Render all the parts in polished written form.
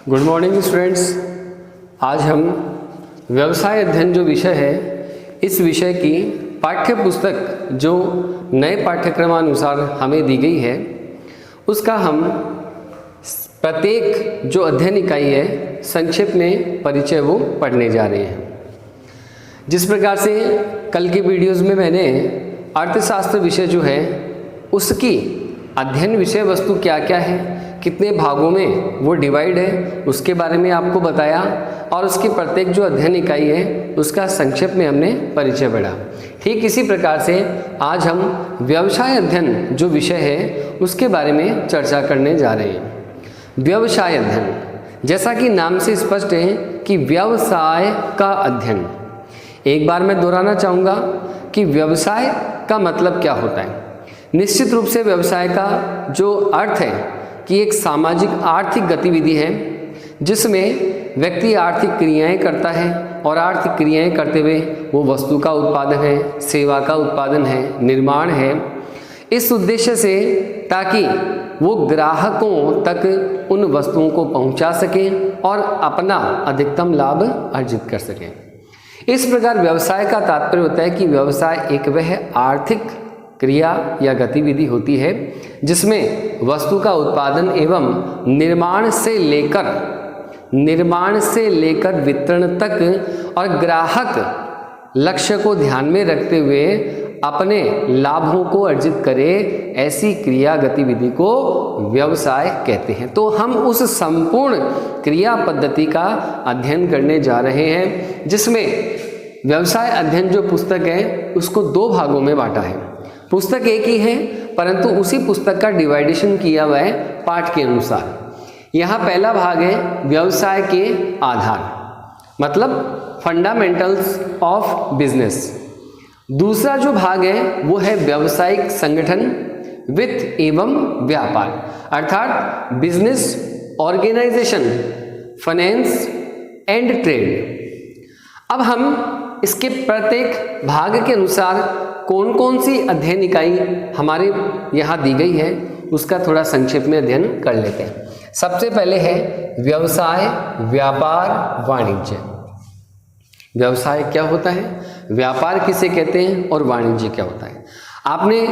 Good morning students. आज हम व्यवसाय अध्ययन जो विषय है, इस विषय की पाठ्य पुस्तक जो नए पाठ्यक्रमानुसार हमें दी गई है, उसका हम प्रत्येक जो अध्ययन इकाई है संक्षेप में परिचय वो पढ़ने जा रहे हैं। जिस प्रकार से कल के वीडियोज़ में मैंने अर्थशास्त्र विषय जो है उसकी अध्ययन विषय वस्तु क्या क्या है, कितने भागों में वो डिवाइड है, उसके बारे में आपको बताया और उसकी प्रत्येक जो अध्ययन इकाई है उसका संक्षेप में हमने परिचय पढ़ा। ठीक इसी प्रकार से आज हम व्यवसाय अध्ययन जो विषय है उसके बारे में चर्चा करने जा रहे हैं। व्यवसाय अध्ययन, जैसा कि नाम से स्पष्ट है कि व्यवसाय का अध्ययन। एक बार मैं दोहराना चाहूँगा कि व्यवसाय का मतलब क्या होता है। निश्चित रूप से व्यवसाय का जो अर्थ है कि एक सामाजिक आर्थिक गतिविधि है जिसमें व्यक्ति आर्थिक क्रियाएं करता है और आर्थिक क्रियाएं करते हुए वो वस्तु का उत्पादन है, सेवा का उत्पादन है, निर्माण है, इस उद्देश्य से ताकि वो ग्राहकों तक उन वस्तुओं को पहुंचा सके और अपना अधिकतम लाभ अर्जित कर सके। इस प्रकार व्यवसाय का तात्पर्य होता है कि व्यवसाय एक वह आर्थिक क्रिया या गतिविधि होती है जिसमें वस्तु का उत्पादन एवं निर्माण से लेकर वितरण तक और ग्राहक लक्ष्य को ध्यान में रखते हुए अपने लाभों को अर्जित करे, ऐसी क्रिया गतिविधि को व्यवसाय कहते हैं। तो हम उस संपूर्ण क्रिया पद्धति का अध्ययन करने जा रहे हैं जिसमें व्यवसाय अध्ययन जो पुस्तक है उसको दो भागों में बांटा है। पुस्तक एक ही है परंतु उसी पुस्तक का डिवाइडेशन किया हुआ है पाठ के अनुसार। यहाँ पहला भाग है व्यवसाय के आधार, मतलब फंडामेंटल्स ऑफ बिजनेस। दूसरा जो भाग है वो है व्यावसायिक संगठन, वित्त एवं व्यापार, अर्थात business organisation, finance and trade. अब हम इसके प्रत्येक भाग के अनुसार कौन कौन सी अध्ययन इकाई हमारे यहाँ दी गई है उसका थोड़ा संक्षेप में अध्ययन कर लेते हैं। सबसे पहले है व्यवसाय, व्यापार, वाणिज्य। व्यवसाय क्या होता है, व्यापार किसे कहते हैं और वाणिज्य क्या होता है। आपने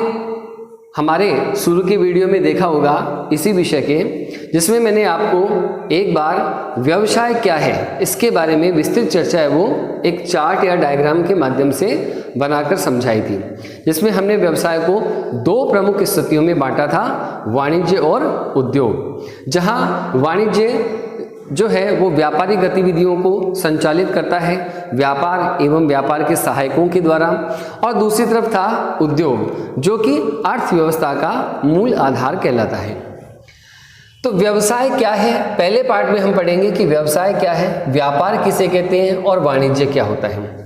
हमारे शुरू के वीडियो में देखा होगा इसी विषय के, जिसमें मैंने आपको एक बार व्यवसाय क्या है इसके बारे में विस्तृत चर्चा है वो एक चार्ट या डायग्राम के माध्यम से बनाकर समझाई थी, जिसमें हमने व्यवसाय को दो प्रमुख स्थितियों में बांटा था, वाणिज्य और उद्योग। जहां वाणिज्य जो है वो व्यापारिक गतिविधियों को संचालित करता है व्यापार एवं व्यापार के सहायकों के द्वारा, और दूसरी तरफ था उद्योग जो कि अर्थव्यवस्था का मूल आधार कहलाता है। तो व्यवसाय क्या है, पहले पार्ट में हम पढ़ेंगे कि व्यवसाय क्या है, व्यापार किसे कहते हैं और वाणिज्य क्या होता है।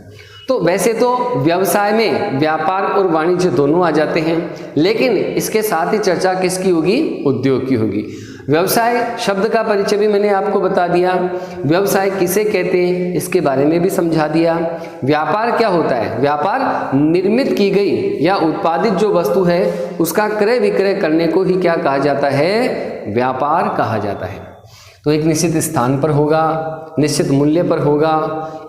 तो वैसे तो व्यवसाय में व्यापार और वाणिज्य दोनों आ जाते हैं, लेकिन इसके साथ ही चर्चा किसकी होगी, उद्योग की होगी। व्यवसाय शब्द का परिचय भी मैंने आपको बता दिया, व्यवसाय किसे कहते हैं इसके बारे में भी समझा दिया। व्यापार क्या होता है, व्यापार निर्मित की गई या उत्पादित जो वस्तु है उसका क्रय विक्रय करने को ही क्या कहा जाता है, व्यापार कहा जाता है। तो एक निश्चित स्थान पर होगा, निश्चित मूल्य पर होगा,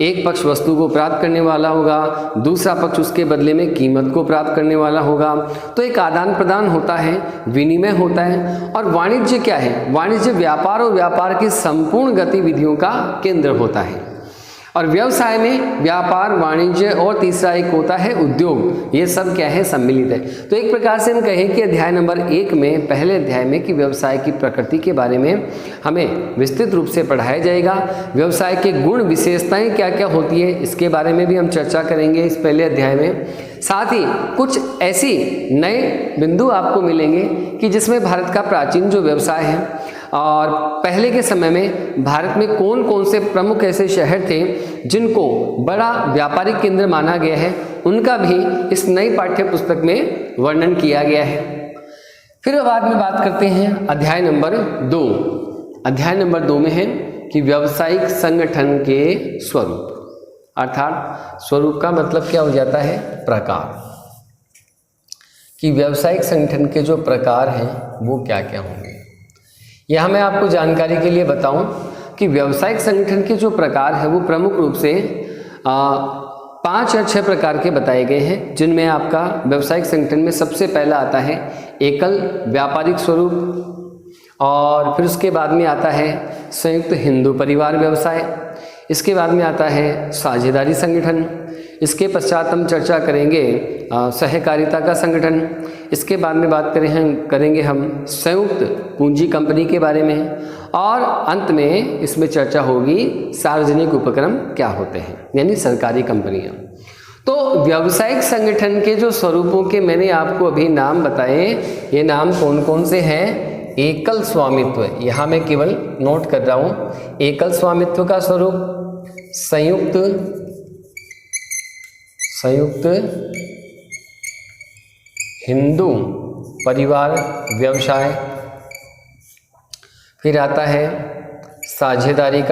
एक पक्ष वस्तु को प्राप्त करने वाला होगा, दूसरा पक्ष उसके बदले में कीमत को प्राप्त करने वाला होगा। तो एक आदान प्रदान होता है, विनिमय होता है। और वाणिज्य क्या है, वाणिज्य व्यापार और व्यापार की संपूर्ण गतिविधियों का केंद्र होता है। और व्यवसाय में व्यापार, वाणिज्य और तीसरा एक होता है उद्योग, ये सब क्या है, सम्मिलित है। तो एक प्रकार से हम कहें कि अध्याय नंबर 1 में, पहले अध्याय में, कि व्यवसाय की प्रकृति के बारे में हमें विस्तृत रूप से पढ़ाया जाएगा। व्यवसाय के गुण विशेषताएं क्या क्या होती है इसके बारे में भी हम चर्चा करेंगे इस पहले अध्याय में। साथ ही कुछ ऐसी नए बिंदु आपको मिलेंगे कि जिसमें भारत का प्राचीन जो व्यवसाय है और पहले के समय में भारत में कौन कौन से प्रमुख ऐसे शहर थे जिनको बड़ा व्यापारिक केंद्र माना गया है, उनका भी इस नई पाठ्य पुस्तक में वर्णन किया गया है। फिर बाद में बात करते हैं अध्याय नंबर 2। अध्याय नंबर 2 में है कि व्यावसायिक संगठन के स्वरूप, अर्थात स्वरूप का मतलब क्या हो जाता है, प्रकार, कि व्यावसायिक संगठन के जो प्रकार हैं वो क्या क्या होंगे। यह मैं आपको जानकारी के लिए बताऊं कि व्यावसायिक संगठन के जो प्रकार है वो प्रमुख रूप से 5 या 6 प्रकार के बताए गए हैं, जिनमें आपका व्यावसायिक संगठन में सबसे पहला आता है एकल व्यापारिक स्वरूप, और फिर उसके बाद में आता है संयुक्त हिंदू परिवार व्यवसाय, इसके बाद में आता है साझेदारी संगठन, इसके पश्चात हम चर्चा करेंगे सहकारिता का संगठन, इसके बाद में बात करेंगे हम संयुक्त पूंजी कंपनी के बारे में, और अंत में इसमें चर्चा होगी सार्वजनिक उपक्रम क्या होते हैं, यानी सरकारी कंपनियां। तो व्यावसायिक संगठन के जो स्वरूपों के मैंने आपको अभी नाम बताए, ये नाम कौन कौन से हैं? एकल स्वामित्व, यहाँ मैं केवल नोट कर रहा हूँ, एकल स्वामित्व का स्वरूप, संयुक्त हिंदू परिवार व्यवसाय, फिर आता है साझेदारी,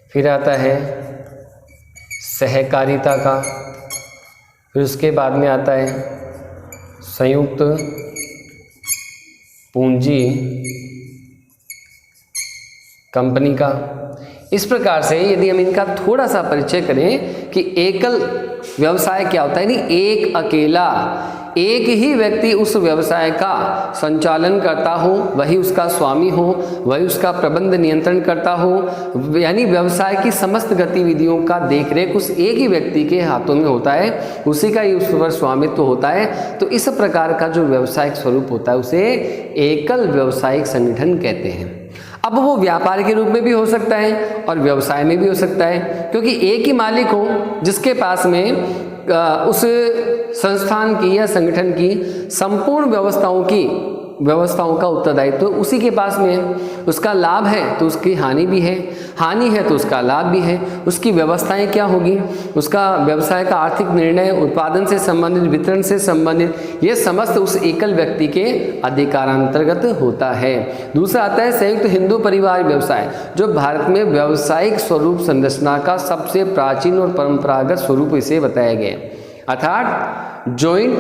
फिर आता है सहकारिता का, फिर उसके बाद में आता है संयुक्त पूंजी कंपनी का। इस प्रकार से यदि हम इनका थोड़ा सा परिचय करें कि एकल व्यवसाय क्या होता है, यानी एक अकेला, एक ही व्यक्ति उस व्यवसाय का संचालन करता हो, वही उसका स्वामी हो, वही उसका प्रबंध नियंत्रण करता हो, यानी व्यवसाय की समस्त गतिविधियों का देखरेख उस एक ही व्यक्ति के हाथों में होता है, उसी का ही उस पर स्वामित्व होता है। तो इस प्रकार का जो व्यवसायिक स्वरूप होता है उसे एकल व्यवसायिक संगठन कहते हैं। अब वो व्यापार के रूप में भी हो सकता है और व्यवसाय में भी हो सकता है, क्योंकि एक ही मालिक हो जिसके पास में उस संस्थान की या संगठन की संपूर्ण व्यवस्थाओं का उत्तरदायित्व तो उसी के पास में है। उसका लाभ है तो उसकी हानि भी है, हानि है तो उसका लाभ भी है। उसकी व्यवस्थाएं क्या होगी, उसका व्यवसाय का आर्थिक निर्णय, उत्पादन से संबंधित, वितरण से संबंधित, ये समस्त उस एकल व्यक्ति के अधिकारांतर्गत होता है। दूसरा आता है संयुक्त हिंदू परिवार व्यवसाय, जो भारत में व्यावसायिक स्वरूप संरचना का सबसे प्राचीन और परंपरागत स्वरूप इसे बताया गया, अर्थात जॉइंट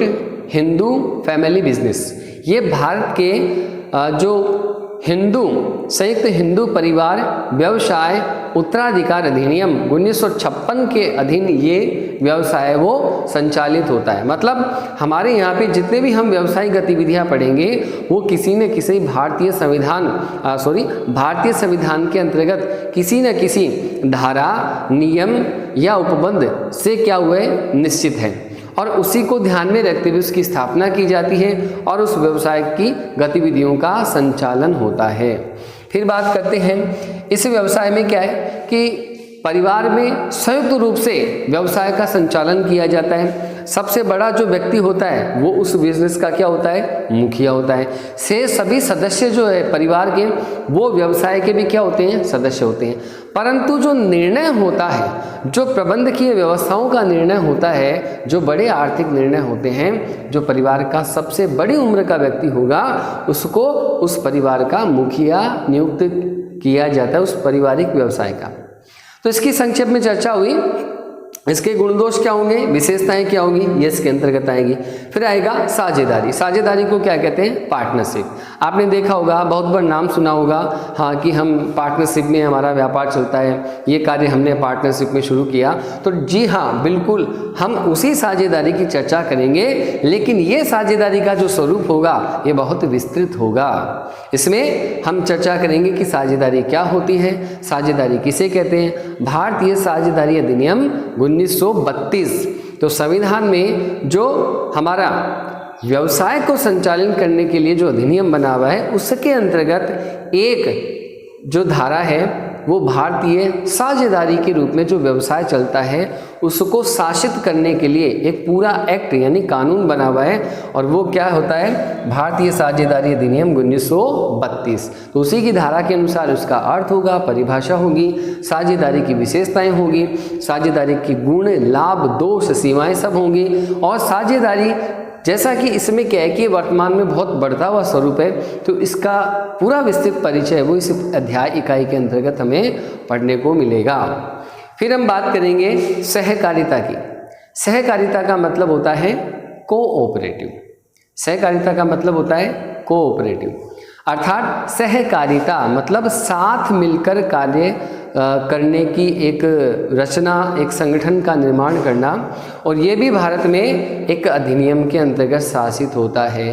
हिंदू फैमिली बिजनेस। ये भारत के जो संयुक्त हिंदू परिवार व्यवसाय उत्तराधिकार अधिनियम 1956 के अधीन ये व्यवसाय वो संचालित होता है। मतलब हमारे यहाँ पे जितने भी हम व्यवसायिक गतिविधियाँ पढ़ेंगे वो किसी न किसी भारतीय संविधान के अंतर्गत किसी न किसी धारा, नियम या उपबंध से क्या हुए निश्चित है, और उसी को ध्यान में रखते हुए उसकी स्थापना की जाती है और उस व्यवसाय की गतिविधियों का संचालन होता है। फिर बात करते हैं इस व्यवसाय में क्या है कि परिवार में संयुक्त रूप से व्यवसाय का संचालन किया जाता है। सबसे बड़ा जो व्यक्ति होता है वो उस बिजनेस का क्या होता है, मुखिया होता है। से सभी सदस्य जो है परिवार के वो व्यवसाय के भी क्या होते हैं, सदस्य होते हैं। परंतु जो निर्णय होता है, जो प्रबंधकीय व्यवस्थाओं का निर्णय होता है, जो बड़े आर्थिक निर्णय होते हैं, जो परिवार का सबसे बड़ी उम्र का व्यक्ति होगा उसको उस परिवार का मुखिया नियुक्त किया जाता है, उस पारिवारिक व्यवसाय का। तो इसकी संक्षेप में चर्चा हुई, इसके गुण दोष क्या होंगे, विशेषताएं क्या होंगी, ये इसके अंतर्गत आएगी। फिर आएगा साझेदारी। साझेदारी को क्या कहते हैं, पार्टनरशिप। आपने देखा होगा, बहुत बार नाम सुना होगा, हाँ, कि हम पार्टनरशिप में हमारा व्यापार चलता है, ये कार्य हमने पार्टनरशिप में शुरू किया। तो जी हाँ, बिल्कुल हम उसी साझेदारी की चर्चा करेंगे, लेकिन ये साझेदारी का जो स्वरूप होगा ये बहुत विस्तृत होगा। इसमें हम चर्चा करेंगे कि साझेदारी क्या होती है, साझेदारी किसे कहते हैं। भारतीय साझेदारी अधिनियम 1932, तो संविधान में जो हमारा व्यवसाय को संचालन करने के लिए जो अधिनियम बना हुआ है उसके अंतर्गत एक जो धारा है वो भारतीय साझेदारी के रूप में जो व्यवसाय चलता है उसको शासित करने के लिए एक पूरा एक्ट यानी कानून बना हुआ है, और वो क्या होता है, भारतीय साझेदारी अधिनियम 1932। तो उसी की धारा के अनुसार उसका अर्थ होगा, परिभाषा होगी, साझेदारी की विशेषताएं होगी, साझेदारी की गुण, लाभ, दोष, सीमाएं सब होंगी। और साझेदारी जैसा कि इसमें क्या है कि वर्तमान में बहुत बढ़ता हुआ स्वरूप है, तो इसका पूरा विस्तृत परिचय वो इस अध्याय इकाई के अंतर्गत हमें पढ़ने को मिलेगा। फिर हम बात करेंगे सहकारिता की। सहकारिता का मतलब होता है कोऑपरेटिव। सहकारिता का मतलब होता है कोऑपरेटिव, अर्थात सहकारिता मतलब साथ मिलकर कार्य करने की एक रचना, एक संगठन का निर्माण करना, और ये भी भारत में एक अधिनियम के अंतर्गत शासित होता है,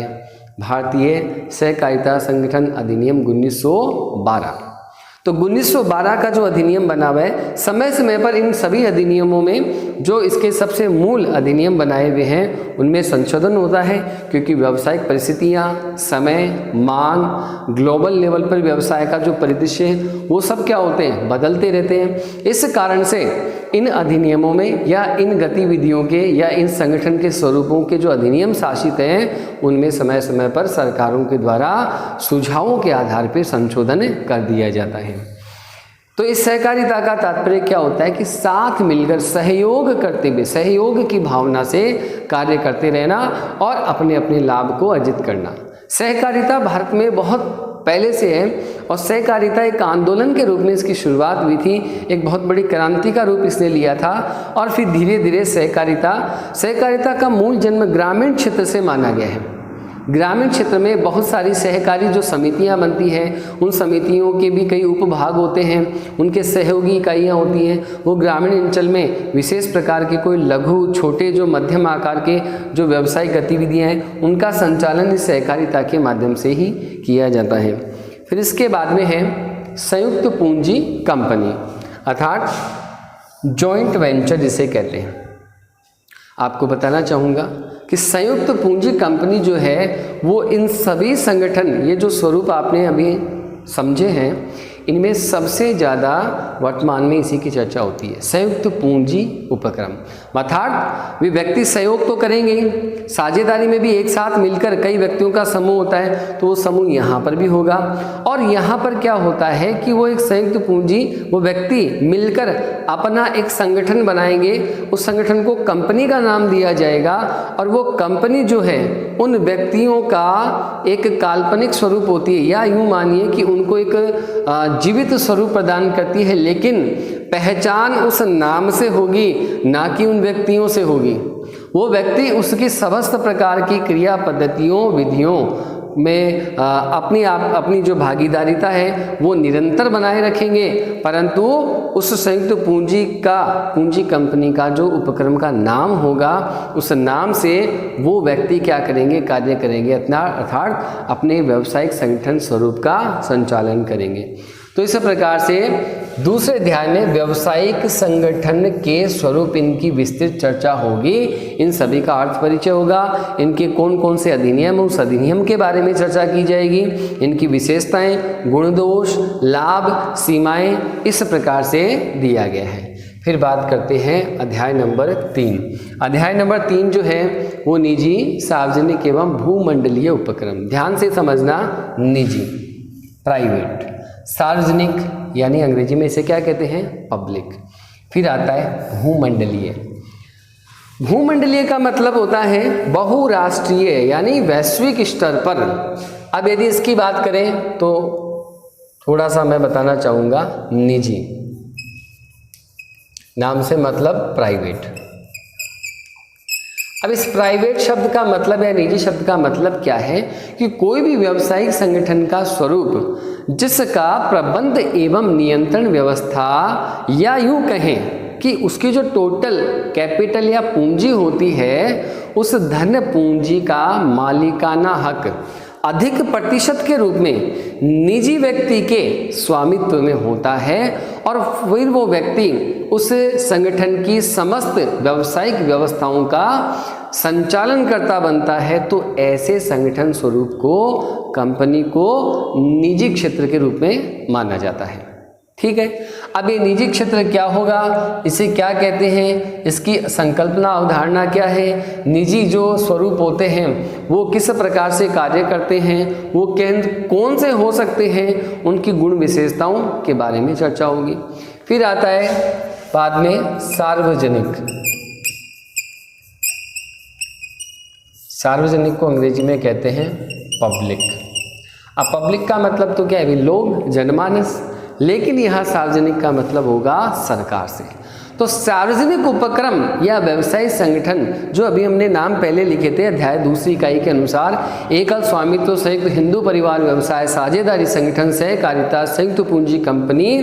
भारतीय सहकारिता संगठन अधिनियम 1912। तो 1912 का जो अधिनियम बना हुआ है, समय समय पर इन सभी अधिनियमों में जो इसके सबसे मूल अधिनियम बनाए हुए हैं उनमें संशोधन होता है, क्योंकि व्यावसायिक परिस्थितियां, समय, मांग, ग्लोबल लेवल पर व्यवसाय का जो परिदृश्य है वो सब क्या होते हैं, बदलते रहते हैं। इस कारण से इन अधिनियमों में या इन गतिविधियों के या इन संगठन के स्वरूपों के जो अधिनियम शासित हैं उनमें समय समय पर सरकारों के द्वारा सुझावों के आधार पर संशोधन कर दिया जाता है। तो इस सहकारिता का तात्पर्य क्या होता है कि साथ मिलकर सहयोग करते हुए, सहयोग की भावना से कार्य करते रहना और अपने अपने लाभ को अर्जित करना। सहकारिता भारत में बहुत पहले से है और सहकारिता एक आंदोलन के रूप में इसकी शुरुआत हुई थी, एक बहुत बड़ी क्रांति का रूप इसने लिया था और फिर धीरे धीरे सहकारिता का मूल जन्म ग्रामीण क्षेत्र से माना गया है। ग्रामीण क्षेत्र में बहुत सारी सहकारी जो समितियां बनती हैं, उन समितियों के भी कई उपभाग होते हैं, उनके सहयोगी इकाइयाँ होती हैं। वो ग्रामीण अंचल में विशेष प्रकार के कोई लघु, छोटे, जो मध्यम आकार के जो व्यावसायिक गतिविधियां हैं उनका संचालन इस सहकारिता के माध्यम से ही किया जाता है। फिर इसके बाद में है संयुक्त पूंजी कंपनी, अर्थात जॉइंट वेंचर जिसे कहते हैं। आपको बताना चाहूँगा कि संयुक्त पूंजी कंपनी जो है वो इन सभी संगठन, ये जो स्वरूप आपने अभी समझे हैं, इनमें सबसे ज़्यादा वर्तमान में इसी की चर्चा होती है, संयुक्त पूंजी उपक्रम। अर्थात वे व्यक्ति सहयोग तो करेंगे ही, साझेदारी में भी एक साथ मिलकर कई व्यक्तियों का समूह होता है, तो वो समूह यहाँ पर भी होगा। और यहाँ पर क्या होता है कि वो एक संयुक्त पूंजी, वो व्यक्ति मिलकर अपना एक संगठन बनाएंगे, उस संगठन को कंपनी का नाम दिया जाएगा और वो कंपनी जो है उन व्यक्तियों का एक काल्पनिक स्वरूप होती है, या यूँ मानिए कि उनको एक जीवित स्वरूप प्रदान करती है, लेकिन पहचान उस नाम से होगी ना कि उन व्यक्तियों से होगी। वो व्यक्ति उसकी समस्त प्रकार की क्रिया पद्धतियों, विधियों में अपनी जो भागीदारिता है वो निरंतर बनाए रखेंगे, परंतु उस संयुक्त पूंजी कंपनी का जो उपक्रम का नाम होगा, उस नाम से वो व्यक्ति क्या करेंगे, कार्य करेंगे, अर्थात अपने व्यावसायिक संगठन स्वरूप का संचालन करेंगे। तो इस प्रकार से दूसरे अध्याय में व्यावसायिक संगठन के स्वरूप, इनकी विस्तृत चर्चा होगी, इन सभी का अर्थ परिचय होगा, इनके कौन कौन से अधिनियम, उस अधिनियम के बारे में चर्चा की जाएगी, इनकी विशेषताएं, गुण दोष, लाभ, सीमाएं इस प्रकार से दिया गया है। फिर बात करते हैं अध्याय नंबर 3। अध्याय नंबर 3 जो है वो निजी, सार्वजनिक एवं भूमंडलीय उपक्रम। ध्यान से समझना, निजी, प्राइवेट, सार्वजनिक यानी अंग्रेजी में इसे क्या कहते हैं, पब्लिक। फिर आता है भूमंडलीय। भूमंडलीय का मतलब होता है बहुराष्ट्रीय यानी वैश्विक स्तर पर। अब यदि इसकी बात करें तो थोड़ा सा मैं बताना चाहूँगा, निजी नाम से मतलब प्राइवेट। अब इस प्राइवेट शब्द का मतलब या निजी शब्द का मतलब क्या है कि कोई भी व्यावसायिक संगठन का स्वरूप जिसका प्रबंध एवं नियंत्रण व्यवस्था, या यूं कहें कि उसकी जो टोटल कैपिटल या पूंजी होती है, उस धन पूंजी का मालिकाना हक अधिक प्रतिशत के रूप में निजी व्यक्ति के स्वामित्व में होता है और फिर वो व्यक्ति उस संगठन की समस्त व्यावसायिक व्यवस्थाओं का संचालन करता बनता है, तो ऐसे संगठन स्वरूप को, कंपनी को निजी क्षेत्र के रूप में माना जाता है। ठीक है, अब ये निजी क्षेत्र क्या होगा, इसे क्या कहते हैं, इसकी संकल्पना अवधारणा क्या है, निजी जो स्वरूप होते हैं वो किस प्रकार से कार्य करते हैं, वो केंद्र कौन से हो सकते हैं, उनकी गुण विशेषताओं के बारे में चर्चा होगी। फिर आता है बाद में सार्वजनिक। सार्वजनिक को अंग्रेजी में कहते हैं पब्लिक। अब पब्लिक का मतलब तो क्या है, लोग, जनमानस, लेकिन यहाँ सार्वजनिक का मतलब होगा सरकार से। तो सार्वजनिक उपक्रम या व्यवसायिक संगठन, जो अभी हमने नाम पहले लिखे थे अध्याय 2 इकाई के अनुसार, एकल स्वामित्व संयुक्त हिंदू परिवार व्यवसाय, साझेदारी संगठन, सहकारिता, संयुक्त पूंजी कंपनी,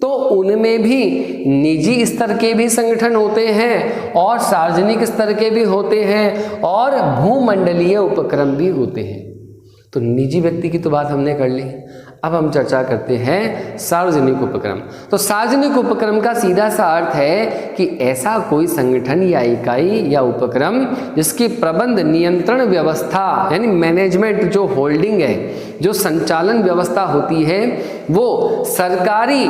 तो उनमें भी निजी स्तर के भी संगठन होते हैं और सार्वजनिक स्तर के भी होते हैं और भूमंडलीय उपक्रम भी होते हैं। तो निजी व्यक्ति की तो बात हमने कर ली, अब हम चर्चा करते हैं सार्वजनिक उपक्रम। तो सार्वजनिक उपक्रम का सीधा सा अर्थ है कि ऐसा कोई संगठन या इकाई या उपक्रम जिसकी प्रबंध नियंत्रण व्यवस्था यानी मैनेजमेंट, जो होल्डिंग है, जो संचालन व्यवस्था होती है, वो सरकारी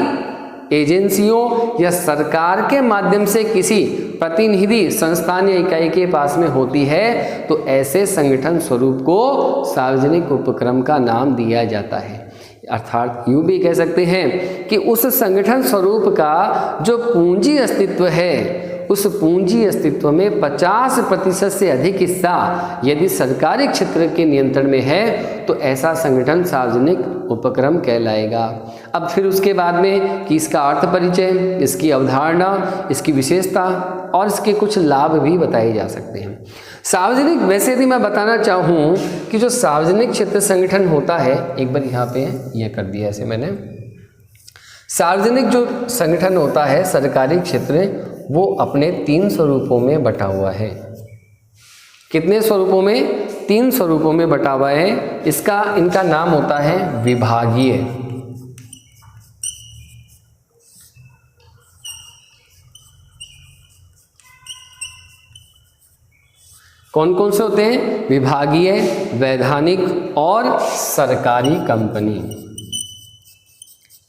एजेंसियों या सरकार के माध्यम से किसी प्रतिनिधि संस्थान या इकाई के पास में होती है, तो ऐसे संगठन स्वरूप को सार्वजनिक उपक्रम का नाम दिया जाता है। अर्थात यूँ भी कह सकते हैं कि उस संगठन स्वरूप का जो पूंजी अस्तित्व है, उस पूंजी अस्तित्व में 50% से अधिक हिस्सा यदि सरकारी क्षेत्र के नियंत्रण में है, तो ऐसा संगठन सार्वजनिक उपक्रम कहलाएगा। अब फिर उसके बाद में कि इसका अर्थ परिचय, इसकी अवधारणा, इसकी विशेषता और इसके कुछ लाभ भी बताए जा सकते हैं। सार्वजनिक, वैसे यदि मैं बताना चाहूँ कि जो सार्वजनिक क्षेत्र संगठन होता है, एक बार यहाँ पे ये कर दिया ऐसे मैंने, सार्वजनिक जो संगठन होता है सरकारी क्षेत्र, वो अपने 3 स्वरूपों में बटा हुआ है। कितने स्वरूपों में? 3 स्वरूपों में बटा हुआ है। इनका नाम होता है विभागीय। कौन कौन से होते हैं? विभागीय, वैधानिक और सरकारी कंपनी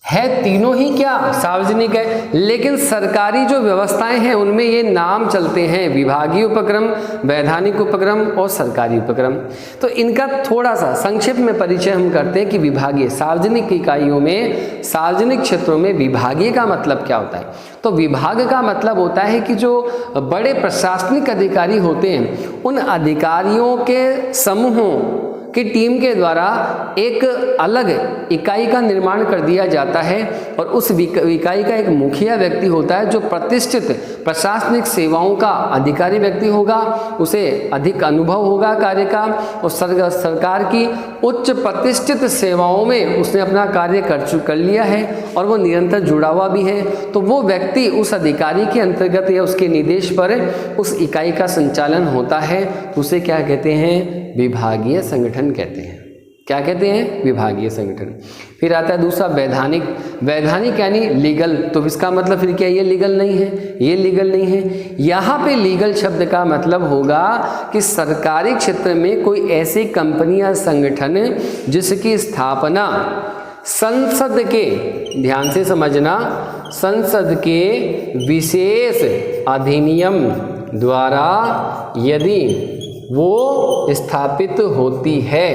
है। तीनों ही क्या सार्वजनिक है, लेकिन सरकारी जो व्यवस्थाएं हैं उनमें ये नाम चलते हैं, विभागीय उपक्रम, वैधानिक उपक्रम और सरकारी उपक्रम। तो इनका थोड़ा सा संक्षिप्त में परिचय हम करते हैं कि विभागीय, सार्वजनिक इकाइयों में, सार्वजनिक क्षेत्रों में विभागीय का मतलब क्या होता है। तो विभाग का मतलब होता है कि जो बड़े प्रशासनिक अधिकारी होते हैं, उन अधिकारियों के समूहों की टीम के द्वारा एक अलग इकाई का निर्माण कर दिया जाता है और उस इकाई का एक मुखिया व्यक्ति होता है जो प्रतिष्ठित प्रशासनिक सेवाओं का अधिकारी व्यक्ति होगा, उसे अधिक अनुभव होगा कार्य का और सरकार की उच्च प्रतिष्ठित सेवाओं में उसने अपना कार्य कर लिया है और वो निरंतर जुड़ा हुआ भी है। तो वो व्यक्ति उस अधिकारी के अंतर्गत या उसके निर्देश पर उस इकाई का संचालन होता है, तो उसे क्या कहते हैं? विभागीय संगठन कहते हैं। क्या कहते हैं? विभागीय संगठन। फिर आता है दूसरा वैधानिक। वैधानिक यानी लीगल। तो इसका मतलब फिर क्या? ये लीगल नहीं है, ये लीगल नहीं है। यहाँ पे लीगल शब्द का मतलब होगा कि सरकारी क्षेत्र में कोई ऐसी कंपनी या संगठन जिसकी स्थापना संसद के, ध्यान से समझना, संसद के विशेष अधिनियम द्वारा यदि वो स्थापित होती है,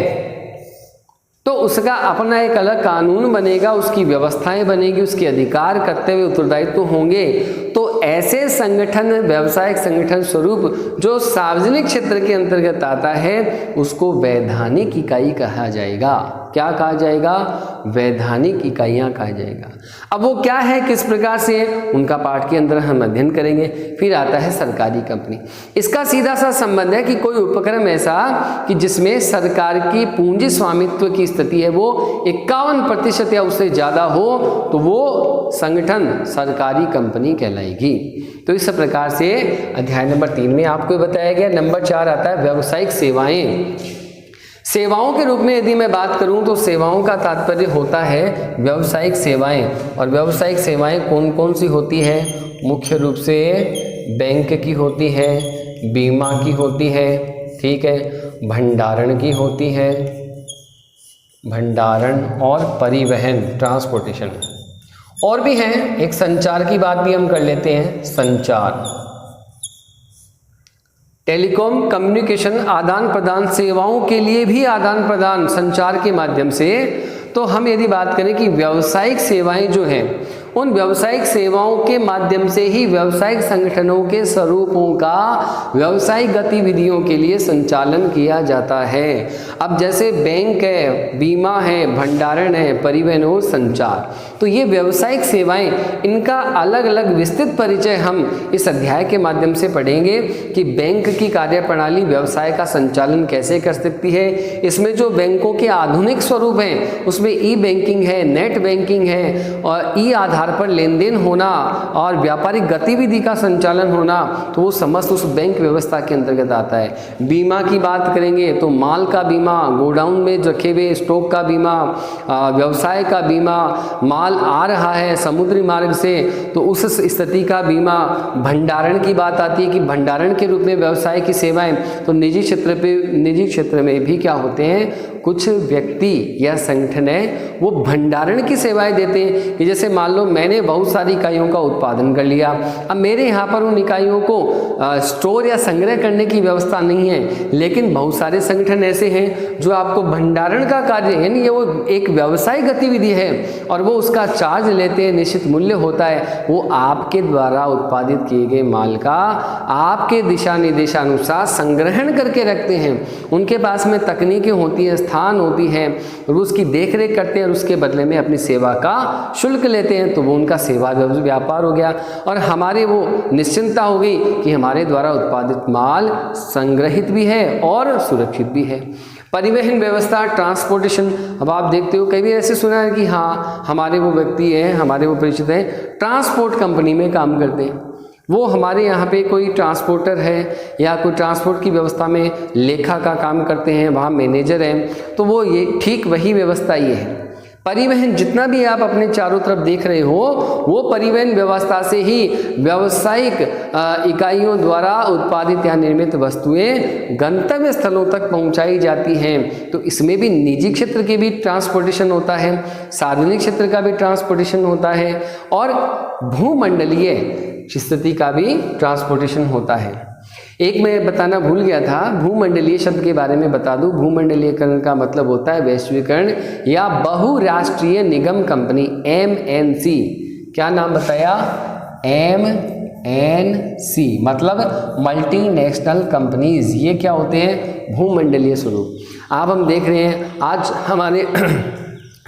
तो उसका अपना एक अलग कानून बनेगा, उसकी व्यवस्थाएं बनेगी, उसके अधिकार कर्तव्य उत्तरदायित्व होंगे। तो ऐसे संगठन, व्यावसायिक संगठन स्वरूप जो सार्वजनिक क्षेत्र के अंतर्गत आता है, उसको वैधानिक इकाई कहा जाएगा। क्या कहा जाएगा? वैधानिक इकाइयाँ कहा जाएगा। अब वो क्या है, किस प्रकार से, उनका पाठ के अंदर हम अध्ययन करेंगे। फिर आता है सरकारी कंपनी। इसका सीधा सा संबंध है कि कोई उपक्रम ऐसा कि जिसमें सरकार की पूंजी स्वामित्व की स्थिति है वो 51% या उससे ज़्यादा हो, तो वो संगठन सरकारी कंपनी कहलाएगी। तो इस प्रकार से अध्याय नंबर 3 में आपको बताया गया। नंबर 4 आता है व्यावसायिक सेवाएं। सेवाओं के रूप में यदि मैं बात करूं तो सेवाओं का तात्पर्य होता है व्यावसायिक सेवाएं। और व्यावसायिक सेवाएं कौन कौन सी होती है? मुख्य रूप से बैंक की होती है, बीमा की होती है, ठीक है, भंडारण की होती है, भंडारण और परिवहन, ट्रांसपोर्टेशन, और भी हैं। एक संचार की बात भी हम कर लेते हैं। संचार, टेलीकॉम, कम्युनिकेशन, आदान प्रदान, सेवाओं के लिए भी आदान प्रदान संचार के माध्यम से। तो हम यदि बात करें कि व्यावसायिक सेवाएं जो हैं, उन व्यावसायिक सेवाओं के माध्यम से ही व्यावसायिक संगठनों के स्वरूपों का व्यावसायिक गतिविधियों के लिए संचालन किया जाता है। अब जैसे बैंक है, बीमा है, भंडारण है, परिवहन और संचार, तो ये व्यावसायिक सेवाएं, इनका अलग अलग विस्तृत परिचय हम इस अध्याय के माध्यम से पढ़ेंगे कि बैंक की कार्यप्रणाली व्यवसाय का संचालन कैसे कर सकती है। इसमें जो बैंकों के आधुनिक स्वरूप हैं उसमें ई बैंकिंग है, नेट बैंकिंग है और ई आधार पर लेन देन होना और व्यापारिक गतिविधि का संचालन होना, तो वो समस्त उस बैंक व्यवस्था के अंतर्गत आता है। बीमा की बात करेंगे तो माल का बीमा, गोडाउन में रखे हुए स्टॉक का बीमा, व्यवसाय का बीमा, माल आ रहा है समुद्री मार्ग से तो उस स्थिति का बीमा, भंडारण की बात आती है कि भंडारण के रूप में व्यवसाय की सेवाएं, तो निजी क्षेत्र में भी क्या होते हैं, कुछ व्यक्ति या संगठन है वो भंडारण की सेवाएं देते हैं कि जैसे मान लो मैंने बहुत सारी इकाइयों का उत्पादन कर लिया, अब मेरे यहाँ पर उन इकाइयों को स्टोर या संग्रह करने की व्यवस्था नहीं है, लेकिन बहुत सारे संगठन ऐसे हैं जो आपको भंडारण का कार्य, यानी ये वो एक व्यवसायिक गतिविधि है और वो उसका चार्ज लेते हैं, निश्चित मूल्य होता है, वो आपके द्वारा उत्पादित किए गए माल का आपके दिशा निर्देशानुसार संग्रहण करके रखते हैं। उनके पास में तकनीकें होती हैं, स्थान होती है और उसकी देखरेख करते हैं और उसके बदले में अपनी सेवा का शुल्क लेते हैं, तो वो उनका सेवा व्यापार हो गया और हमारे वो निश्चिंतता हो गई कि हमारे द्वारा उत्पादित माल संग्रहित भी है और सुरक्षित भी है। परिवहन व्यवस्था, ट्रांसपोर्टेशन, अब आप देखते हो कई भी ऐसे सुना है कि हाँ हमारे वो व्यक्ति हैं, हमारे वो परिचित हैं, ट्रांसपोर्ट कंपनी में काम करते हैं, वो हमारे यहाँ पे कोई ट्रांसपोर्टर है या कोई ट्रांसपोर्ट की व्यवस्था में लेखा का काम करते हैं, वहाँ मैनेजर हैं, तो वो ये ठीक वही व्यवस्था ये है। परिवहन जितना भी आप अपने चारों तरफ देख रहे हो वो परिवहन व्यवस्था से ही व्यावसायिक इकाइयों द्वारा उत्पादित या निर्मित वस्तुएं गंतव्य स्थलों तक पहुंचाई जाती हैं। तो इसमें भी निजी क्षेत्र के भी ट्रांसपोर्टेशन होता है, सार्वजनिक क्षेत्र का भी ट्रांसपोर्टेशन होता है और भूमंडलीय स्थिति का भी ट्रांसपोर्टेशन होता है। एक मैं बताना भूल गया था, भूमंडलीय शब्द के बारे में बता दूं। भूमंडलीयकरण का मतलब होता है वैश्वीकरण या बहुराष्ट्रीय निगम कंपनी, MNC। क्या नाम बताया? MNC मतलब मल्टीनेशनल कंपनीज। ये क्या होते हैं? भूमंडलीय स्वरूप। अब हम देख रहे हैं आज हमारे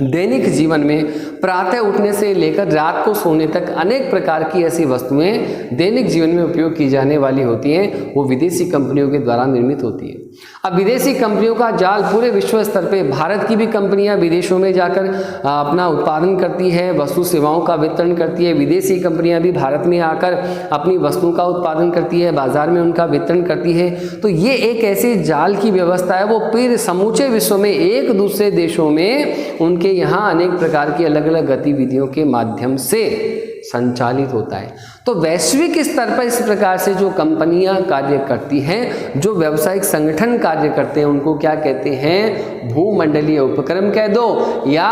दैनिक जीवन में प्रातः उठने से लेकर रात को सोने तक अनेक प्रकार की ऐसी वस्तुएं दैनिक जीवन में उपयोग की जाने वाली होती हैं, वो विदेशी कंपनियों के द्वारा निर्मित होती है। अब विदेशी कंपनियों का जाल पूरे विश्व स्तर पे, भारत की भी कंपनियां विदेशों में जाकर अपना उत्पादन करती है, वस्तु सेवाओं का वितरण करती है। विदेशी कंपनियां भी भारत में आकर अपनी वस्तुओं का उत्पादन करती है, बाजार में उनका वितरण करती है। तो ये एक ऐसी जाल की व्यवस्था है, वो पूरे समूचे विश्व में एक दूसरे देशों में उनके यहाँ अनेक प्रकार की अलग अलग गतिविधियों के माध्यम से संचालित होता है। तो वैश्विक स्तर पर इस प्रकार से जो कंपनियां कार्य करती हैं, जो व्यावसायिक संगठन कार्य करते हैं, उनको क्या कहते हैं? भूमंडलीय उपक्रम कह दो या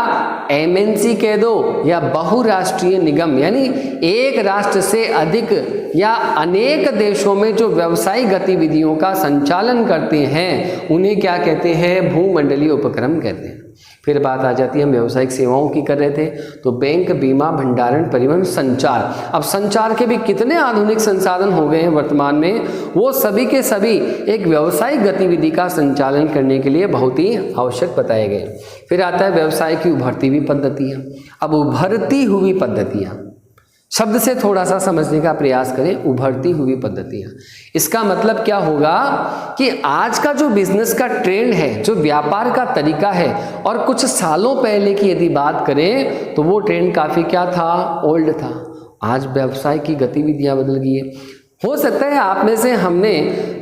MNC कह दो या बहुराष्ट्रीय निगम, यानी एक राष्ट्र से अधिक या अनेक देशों में जो व्यावसायिक गतिविधियों का संचालन करते हैं उन्हें क्या कहते हैं? भूमंडलीय उपक्रम कहते हैं। फिर बात आ जाती है, हम व्यावसायिक सेवाओं की कर रहे थे, तो बैंक, बीमा, भंडारण, परिवहन, संचार। अब संचार के भी कितने आधुनिक संसाधन हो गए हैं वर्तमान में, वो सभी के सभी एक व्यावसायिक गतिविधि का संचालन करने के लिए बहुत ही आवश्यक बताए गए। फिर आता है व्यवसाय की उभरती हुई पद्धतियाँ। अब उभरती हुई पद्धतियाँ शब्द से थोड़ा सा समझने का प्रयास करें। उभरती हुई पद्धतियाँ, इसका मतलब क्या होगा कि आज का जो बिजनेस का ट्रेंड है, जो व्यापार का तरीका है, और कुछ सालों पहले की यदि बात करें तो वो ट्रेंड काफ़ी क्या था? ओल्ड था। आज व्यवसाय की गतिविधियाँ बदल गई है। हो सकता है आप में से हमने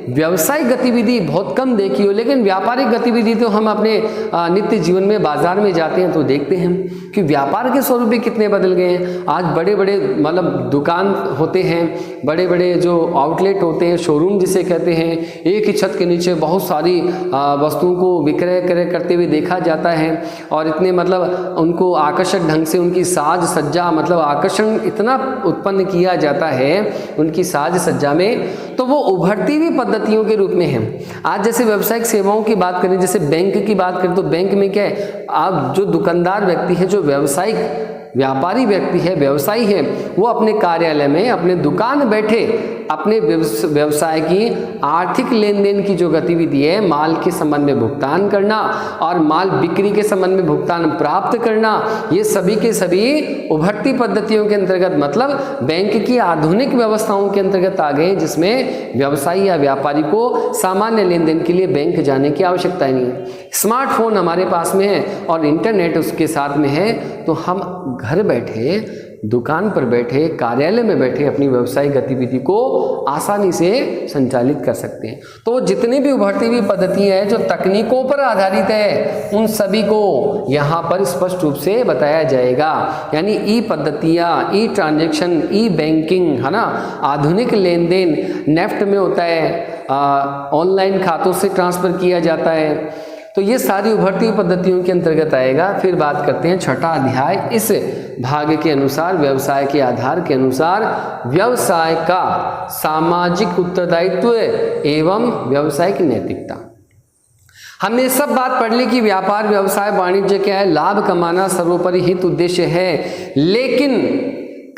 व्यवसायिक गतिविधि बहुत कम देखी हो, लेकिन व्यापारिक गतिविधि तो हम अपने नित्य जीवन में बाजार में जाते हैं तो देखते हैं कि व्यापार के स्वरूप भी कितने बदल गए हैं। आज बड़े बड़े मतलब दुकान होते हैं, बड़े बड़े जो आउटलेट होते हैं, शोरूम जिसे कहते हैं, एक ही छत के नीचे बहुत सारी वस्तुओं को विक्रय करते हुए देखा जाता है और इतने मतलब उनको आकर्षक ढंग से उनकी साज सज्जा, मतलब आकर्षण इतना उत्पन्न किया जाता है उनकी साज सज्जा में, तो वो उभरती हुई पद्धतियों के रूप में है। आज जैसे व्यावसायिक सेवाओं की बात करें, जैसे बैंक की बात करें, तो बैंक में क्या है, आप जो दुकानदार व्यक्ति है, जो व्यावसायिक व्यापारी व्यक्ति है, व्यवसायी है, वो अपने कार्यालय में अपने दुकान बैठे अपने व्यवसाय की आर्थिक लेन देन की जो गतिविधि है, माल के संबंध में भुगतान करना और माल बिक्री के संबंध में भुगतान प्राप्त करना, ये सभी के सभी उभरती पद्धतियों के अंतर्गत, मतलब बैंक की आधुनिक व्यवस्थाओं के अंतर्गत आ गए, जिसमें व्यवसायी या व्यापारी को सामान्य लेन देन के लिए बैंक जाने की आवश्यकता ही नहीं है। स्मार्टफोन हमारे पास में है और इंटरनेट उसके साथ में है, तो हम घर बैठे, दुकान पर बैठे, कार्यालय में बैठे अपनी व्यवसायिक गतिविधि को आसानी से संचालित कर सकते हैं। तो जितनी भी उभरती हुई पद्धतियां हैं जो तकनीकों पर आधारित है, उन सभी को यहाँ पर स्पष्ट रूप से बताया जाएगा। यानी ई पद्धतियाँ, ई ट्रांजैक्शन, ई बैंकिंग, है ना, आधुनिक लेन देन नेफ्ट में होता है, ऑनलाइन खातों से ट्रांसफर किया जाता है, तो ये सारी उभरती हुई पद्धतियों के अंतर्गत आएगा। फिर बात करते हैं छठा अध्याय, इस भाग के अनुसार व्यवसाय के आधार के अनुसार व्यवसाय का सामाजिक उत्तरदायित्व एवं व्यावसायिक नैतिकता। हमने सब बात पढ़ ली कि व्यापार, व्यवसाय, वाणिज्य क्या है, लाभ कमाना सर्वोपरि हित उद्देश्य है, लेकिन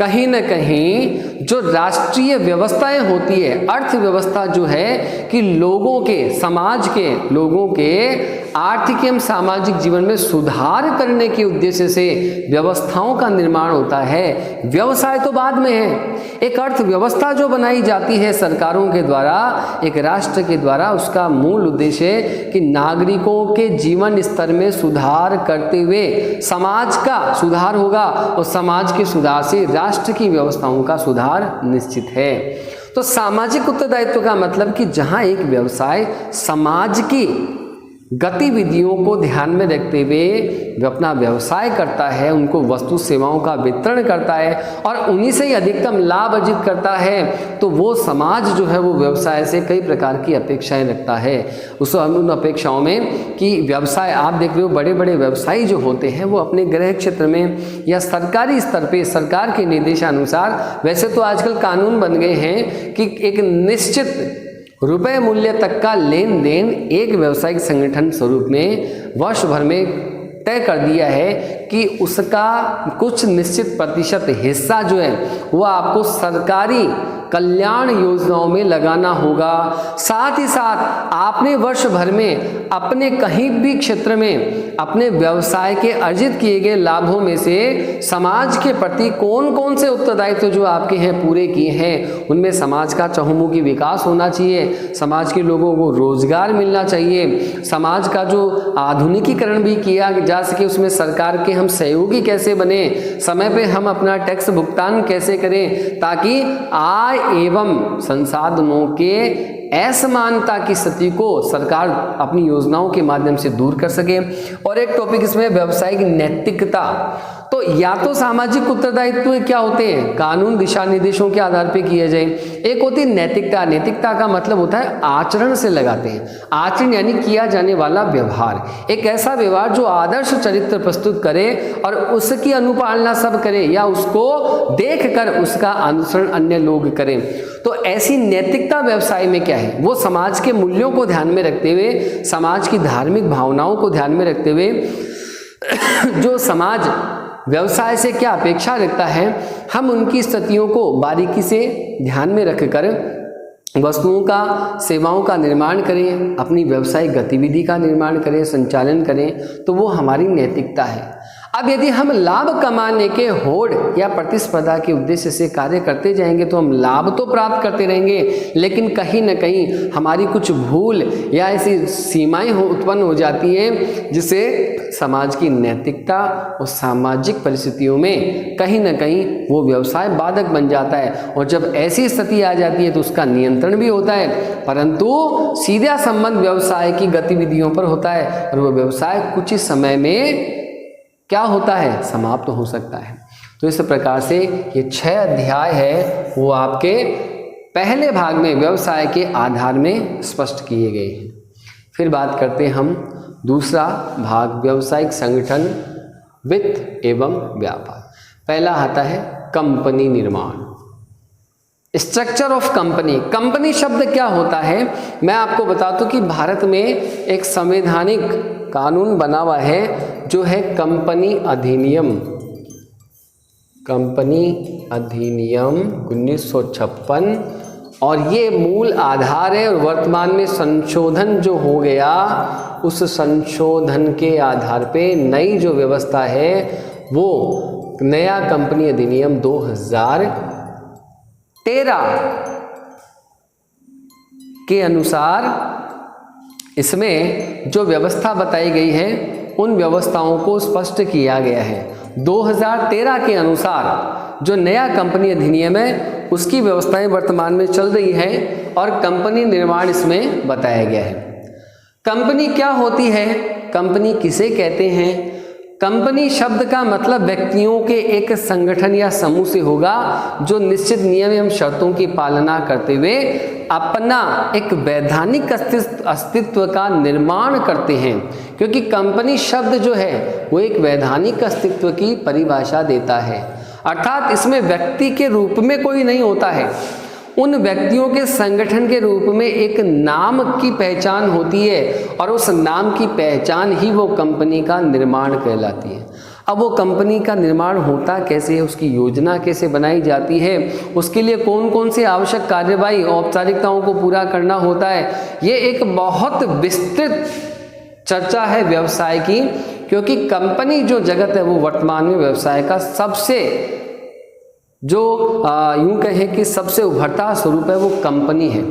कहीं न कहीं जो राष्ट्रीय व्यवस्थाएं होती है, अर्थव्यवस्था जो है कि लोगों के, समाज के लोगों के आर्थिक एवं सामाजिक जीवन में सुधार करने के उद्देश्य से व्यवस्थाओं का निर्माण होता है। व्यवसाय तो बाद में है। एक अर्थव्यवस्था जो बनाई जाती है सरकारों के द्वारा, एक राष्ट्र के द्वारा, उसका मूल उद्देश्य है कि नागरिकों के जीवन स्तर में सुधार करते हुए समाज का सुधार होगा और समाज के सुधार से राष्ट्र की व्यवस्थाओं का सुधार निश्चित है। तो सामाजिक उत्तरदायित्व का मतलब कि जहां एक व्यवसाय समाज की गतिविधियों को ध्यान में रखते हुए अपना व्यवसाय करता है, उनको वस्तु सेवाओं का वितरण करता है और उन्हीं से ही अधिकतम लाभ अर्जित करता है, तो वो समाज जो है वो व्यवसाय से कई प्रकार की अपेक्षाएं रखता है। उन अपेक्षाओं में कि व्यवसाय, आप देख रहे हो बड़े बड़े व्यवसायी जो होते हैं वो अपने गृह क्षेत्र में या सरकारी स्तर पे सरकार के निर्देशानुसार, वैसे तो आजकल कानून बन गए हैं कि एक निश्चित रुपए मूल्य तक का लेन देन एक व्यावसायिक संगठन स्वरूप में वर्ष भर में तय कर दिया है कि उसका कुछ निश्चित प्रतिशत हिस्सा जो है वह आपको सरकारी कल्याण योजनाओं में लगाना होगा। साथ ही साथ आपने वर्ष भर में अपने कहीं भी क्षेत्र में अपने व्यवसाय के अर्जित किए गए लाभों में से समाज के प्रति कौन कौन से उत्तरदायित्व जो आपके हैं पूरे किए हैं, उनमें समाज का चहुमुखी विकास होना चाहिए, समाज के लोगों को रोजगार मिलना चाहिए, समाज का जो आधुनिकीकरण भी किया जा सके, उसमें सरकार के हम सहयोगी कैसे बने, समय पे हम अपना टैक्स भुगतान कैसे करें, ताकि आय एवं संसाधनों के असमानता की स्थिति को सरकार अपनी योजनाओं के माध्यम से दूर कर सके। और एक टॉपिक इसमें व्यावसायिक नैतिकता। तो या तो सामाजिक उत्तरदायित्व क्या होते हैं, कानून दिशा निर्देशों के आधार पर किए जाए, एक होती है नैतिकता। नैतिकता का मतलब होता है आचरण से लगाते हैं, आचरण यानी किया जाने वाला व्यवहार, एक ऐसा व्यवहार जो आदर्श चरित्र प्रस्तुत करे और उसकी अनुपालना सब करे या उसको देखकर उसका अनुसरण अन्य लोग करें। तो ऐसी नैतिकता व्यवसाय में क्या है, वो समाज के मूल्यों को ध्यान में रखते हुए, समाज की धार्मिक भावनाओं को ध्यान में रखते हुए जो समाज व्यवसाय से क्या अपेक्षा रखता है, हम उनकी स्थितियों को बारीकी से ध्यान में रखकर वस्तुओं का, सेवाओं का निर्माण करें, अपनी व्यावसायिक गतिविधि का निर्माण करें, संचालन करें, तो वो हमारी नैतिकता है। अब यदि हम लाभ कमाने के होड़ या प्रतिस्पर्धा के उद्देश्य से कार्य करते जाएंगे तो हम लाभ तो प्राप्त करते रहेंगे, लेकिन कहीं न कहीं हमारी कुछ भूल या ऐसी सीमाएं उत्पन्न हो जाती हैं जिससे समाज की नैतिकता और सामाजिक परिस्थितियों में कहीं न कहीं वो व्यवसाय बाधक बन जाता है। और जब ऐसी स्थिति आ जाती है तो उसका नियंत्रण भी होता है, परंतु सीधा संबंध व्यवसाय की गतिविधियों पर होता है और वो व्यवसाय कुछ ही समय में क्या होता है, समाप्त हो सकता है। तो इस प्रकार से ये 6 अध्याय है वो आपके पहले भाग में व्यवसाय के आधार में स्पष्ट किए गए हैं। फिर बात करते हैं हम दूसरा भाग, व्यावसायिक संगठन, वित्त एवं व्यापार। पहला आता है कंपनी निर्माण, स्ट्रक्चर ऑफ कंपनी। कंपनी शब्द क्या होता है, मैं आपको बता दूं कि भारत में एक संवैधानिक कानून बना हुआ है जो है कंपनी अधिनियम। कंपनी अधिनियम 1956, और ये मूल आधार है। और वर्तमान में संशोधन जो हो गया, उस संशोधन के आधार पे नई जो व्यवस्था है वो नया कंपनी अधिनियम 2013 के अनुसार इसमें जो व्यवस्था बताई गई है उन व्यवस्थाओं को स्पष्ट किया गया है। 2013 के अनुसार जो नया कंपनी अधिनियम है उसकी व्यवस्थाएं वर्तमान में चल रही है और कंपनी निर्माण इसमें बताया गया है। कंपनी क्या होती है, कंपनी किसे कहते हैं? कंपनी शब्द का मतलब व्यक्तियों के एक संगठन या समूह से होगा जो निश्चित नियम एवं शर्तों की पालना करते हुए अपना एक वैधानिक अस्तित्व का निर्माण करते हैं। क्योंकि कंपनी शब्द जो है वो एक वैधानिक अस्तित्व की परिभाषा देता है, अर्थात इसमें व्यक्ति के रूप में कोई नहीं होता है, उन व्यक्तियों के संगठन के रूप में एक नाम की पहचान होती है और उस नाम की पहचान ही वो कंपनी का निर्माण कहलाती है। अब वो कंपनी का निर्माण होता कैसे है, उसकी योजना कैसे बनाई जाती है, उसके लिए कौन कौन सी आवश्यक कार्यवाही औपचारिकताओं को पूरा करना होता है, ये एक बहुत विस्तृत चर्चा है व्यवसाय की। क्योंकि कंपनी जो जगत है वो वर्तमान में व्यवसाय का सबसे जो यूं कहें कि सबसे उभरता स्वरूप है वो कंपनी है।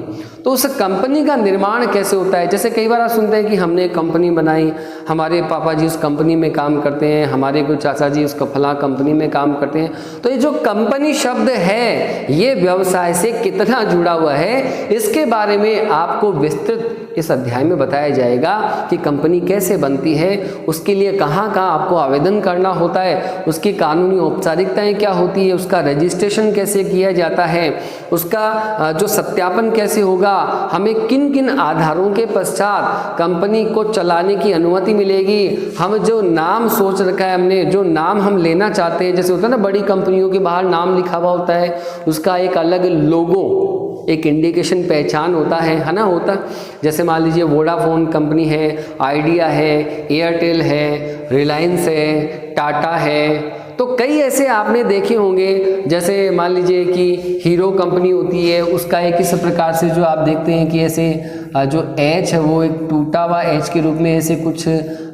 तो उस कंपनी का निर्माण कैसे होता है? जैसे कई बार आप सुनते हैं कि हमने एक कंपनी बनाई, हमारे पापा जी उस कंपनी में काम करते हैं, हमारे कोई चाचा जी उस फलां कंपनी में काम करते हैं। तो ये जो कंपनी शब्द है ये व्यवसाय से कितना जुड़ा हुआ है, इसके बारे में आपको विस्तृत इस अध्याय में बताया जाएगा कि कंपनी कैसे बनती है, उसके लिए कहाँ कहाँ आपको आवेदन करना होता है, उसकी कानूनी औपचारिकताएं क्या होती है, उसका रजिस्ट्रेशन कैसे किया जाता है, उसका जो सत्यापन कैसे होगा, हमें किन किन आधारों के पश्चात कंपनी को चलाने की अनुमति मिलेगी, हम जो नाम सोच रखा है, हमने जो नाम हम लेना चाहते हैं, जैसे होता है ना बड़ी कंपनियों के बाहर नाम लिखा हुआ होता है, उसका एक अलग लोगो, एक इंडिकेशन पहचान होता है ना, होता। जैसे मान लीजिए वोडाफोन कंपनी है, आइडिया है, एयरटेल है, रिलायंस है, टाटा है। तो कई ऐसे आपने देखे होंगे, जैसे मान लीजिए कि हीरो कंपनी होती है, उसका एक इस प्रकार से जो आप देखते हैं कि ऐसे जो एच है वो एक टूटा हुआ एच के रूप में ऐसे कुछ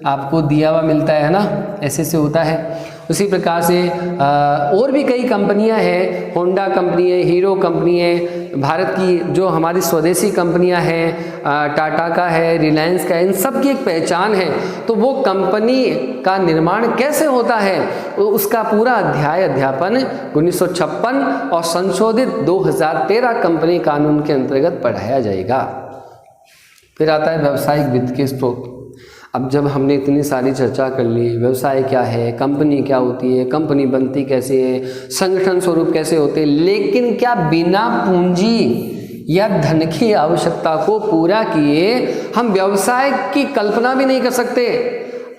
आपको दिया हुआ मिलता है ना, ऐसे से होता है। उसी प्रकार से और भी कई कंपनियां हैं, होंडा कंपनी है, हीरो कंपनी है, भारत की जो हमारी स्वदेशी कंपनियां हैं, टाटा का है, रिलायंस का है, इन सब की एक पहचान है। तो वो कंपनी का निर्माण कैसे होता है उसका पूरा अध्यापन 1956 और संशोधित 2013 कंपनी कानून के अंतर्गत पढ़ाया जाएगा। फिर आता है व्यावसायिक वित्त के स्रोत। अब जब हमने इतनी सारी चर्चा कर ली, व्यवसाय क्या है, कंपनी क्या होती है, कंपनी बनती कैसे है, संगठन स्वरूप कैसे होते हैं, लेकिन क्या बिना पूंजी या धन की आवश्यकता को पूरा किए हम व्यवसाय की कल्पना भी नहीं कर सकते।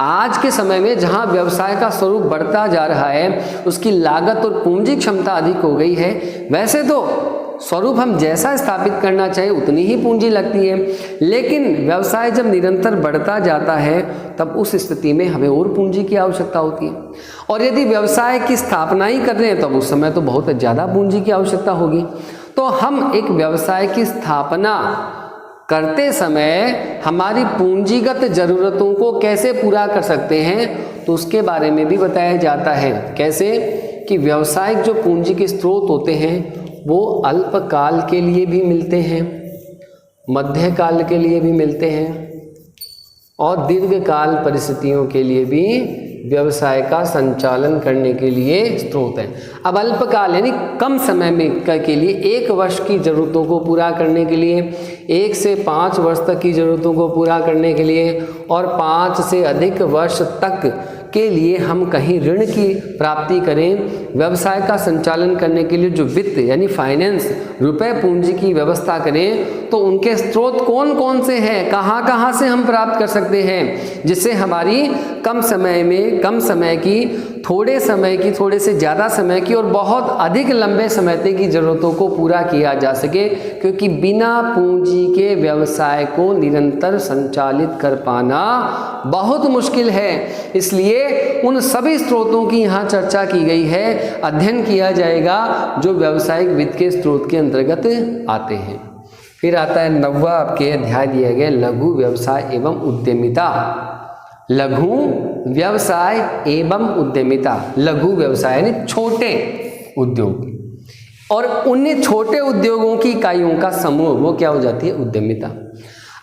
आज के समय में जहां व्यवसाय का स्वरूप बढ़ता जा रहा है, उसकी लागत और पूंजी क्षमता अधिक हो गई है, वैसे तो स्वरूप हम जैसा स्थापित करना चाहे उतनी ही पूंजी लगती है, लेकिन व्यवसाय जब निरंतर बढ़ता जाता है तब उस स्थिति में हमें और पूंजी की आवश्यकता होती है। और यदि व्यवसाय की स्थापना ही कर रहे हैं तब उस समय तो बहुत ज़्यादा पूंजी की आवश्यकता होगी। तो हम एक व्यवसाय की स्थापना करते समय हमारी पूंजीगत ज़रूरतों को कैसे पूरा कर सकते हैं, तो उसके बारे में भी बताया जाता है। कैसे कि व्यवसायिक जो पूंजी के स्रोत होते हैं वो अल्पकाल के लिए भी मिलते हैं, मध्यकाल के लिए भी मिलते हैं और दीर्घकाल परिस्थितियों के लिए भी व्यवसाय का संचालन करने के लिए स्रोत है। अब अल्पकाल यानी कम समय में के लिए 1 वर्ष की ज़रूरतों को पूरा करने के लिए, 1 से 5 वर्ष तक की ज़रूरतों को पूरा करने के लिए और 5 से अधिक वर्ष तक के लिए हम कहीं ऋण की प्राप्ति करें, व्यवसाय का संचालन करने के लिए जो वित्त यानी फाइनेंस रुपए पूंजी की व्यवस्था करें, तो उनके स्रोत कौन कौन से हैं, कहाँ कहाँ से हम प्राप्त कर सकते हैं, जिससे हमारी कम समय की थोड़े समय की, थोड़े से ज़्यादा समय की और बहुत अधिक लंबे समय तक की ज़रूरतों को पूरा किया जा सके, क्योंकि बिना पूंजी के व्यवसाय को निरंतर संचालित कर पाना बहुत मुश्किल है। इसलिए उन सभी स्रोतों की यहाँ चर्चा की गई है, अध्ययन किया जाएगा जो व्यावसायिक वित्त के स्रोत के अंतर्गत आते हैं। फिर आता है 9वां आपके अध्याय दिया गया लघु व्यवसाय एवं उद्यमिता। लघु व्यवसाय एवं उद्यमिता, लघु व्यवसाय यानी छोटे उद्योग, और उन्हीं छोटे उद्योगों की इकाइयों का समूह, वो क्या हो जाती है, उद्यमिता।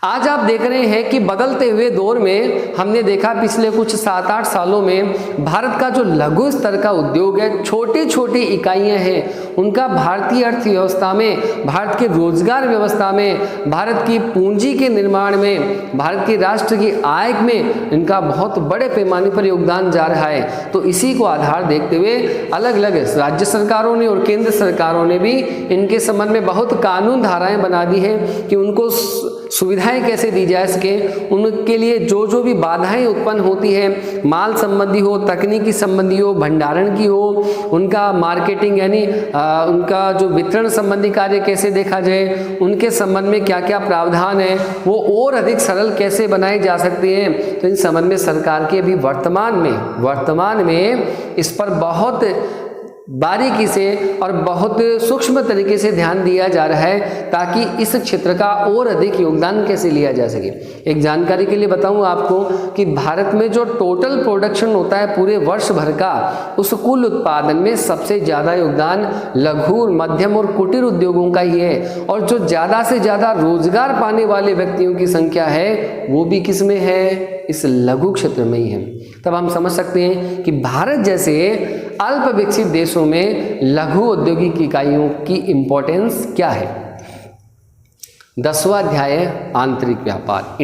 आज आप देख रहे हैं कि बदलते हुए दौर में हमने देखा पिछले कुछ 7-8 सालों में भारत का जो लघु स्तर का उद्योग है, छोटी छोटी इकाइयां हैं, उनका भारतीय अर्थव्यवस्था में, भारत के रोजगार व्यवस्था में, भारत की पूंजी के निर्माण में, भारत की राष्ट्र की आय में इनका बहुत बड़े पैमाने पर योगदान जा रहा है। तो इसी को आधार देखते हुए अलग अलग राज्य सरकारों ने और केंद्र सरकारों ने भी इनके संबंध में बहुत कानून धाराएं बना दी है कि उनको सुविधाएं कैसे दी जा सके, उनके लिए जो जो भी बाधाएं उत्पन्न होती है, माल संबंधी हो, तकनीकी संबंधी हो, भंडारण की हो, उनका मार्केटिंग यानी उनका जो वितरण संबंधी कार्य कैसे देखा जाए, उनके संबंध में क्या क्या प्रावधान है, वो और अधिक सरल कैसे बनाए जा सकते हैं। तो इन संबंध में सरकार के भी वर्तमान में इस पर बहुत बारीकी से और बहुत सूक्ष्म तरीके से ध्यान दिया जा रहा है, ताकि इस क्षेत्र का और अधिक योगदान कैसे लिया जा सके। एक जानकारी के लिए बताऊं आपको कि भारत में जो टोटल प्रोडक्शन होता है पूरे वर्ष भर का, उस कुल उत्पादन में सबसे ज़्यादा योगदान लघु, मध्यम और कुटीर उद्योगों का ही है, और जो ज़्यादा से ज़्यादा रोजगार पाने वाले व्यक्तियों की संख्या है वो भी किस में है, इस लघु क्षेत्र में ही है। तब हम समझ सकते हैं कि भारत जैसे अल्प विकसित देशों में लघु औद्योगिक इकाइयों की इंपॉर्टेंस क्या है। 10वां अध्याय आंतरिक व्यापार,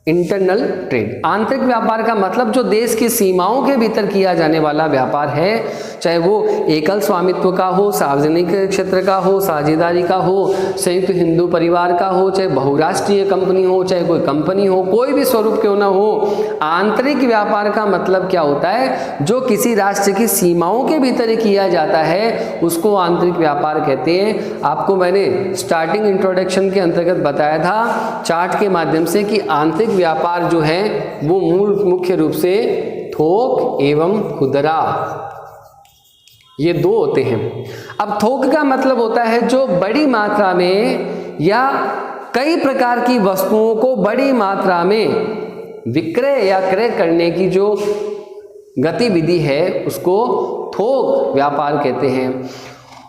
इंटरनल ट्रेड। आंतरिक व्यापार का मतलब जो देश की सीमाओं के भीतर किया जाने वाला व्यापार है, चाहे वो एकल स्वामित्व का हो, सार्वजनिक क्षेत्र का हो, साझेदारी का हो, संयुक्त हिंदू परिवार का हो, चाहे बहुराष्ट्रीय कंपनी हो, चाहे कोई कंपनी हो, कोई भी स्वरूप क्यों ना हो, आंतरिक व्यापार का मतलब क्या होता है, जो किसी राष्ट्र की सीमाओं के भीतर किया जाता है उसको आंतरिक व्यापार कहते हैं। आपको मैंने स्टार्टिंग इंट्रोडक्शन के अंतर्गत बताया था चार्ट के माध्यम से कि आंतरिक व्यापार जो है वो मुख्य रूप से थोक एवं खुदरा, ये दो होते हैं। अब थोक का मतलब होता है जो बड़ी मात्रा में या कई प्रकार की वस्तुओं को बड़ी मात्रा में विक्रय या क्रय करने की जो गतिविधि है उसको थोक व्यापार कहते हैं।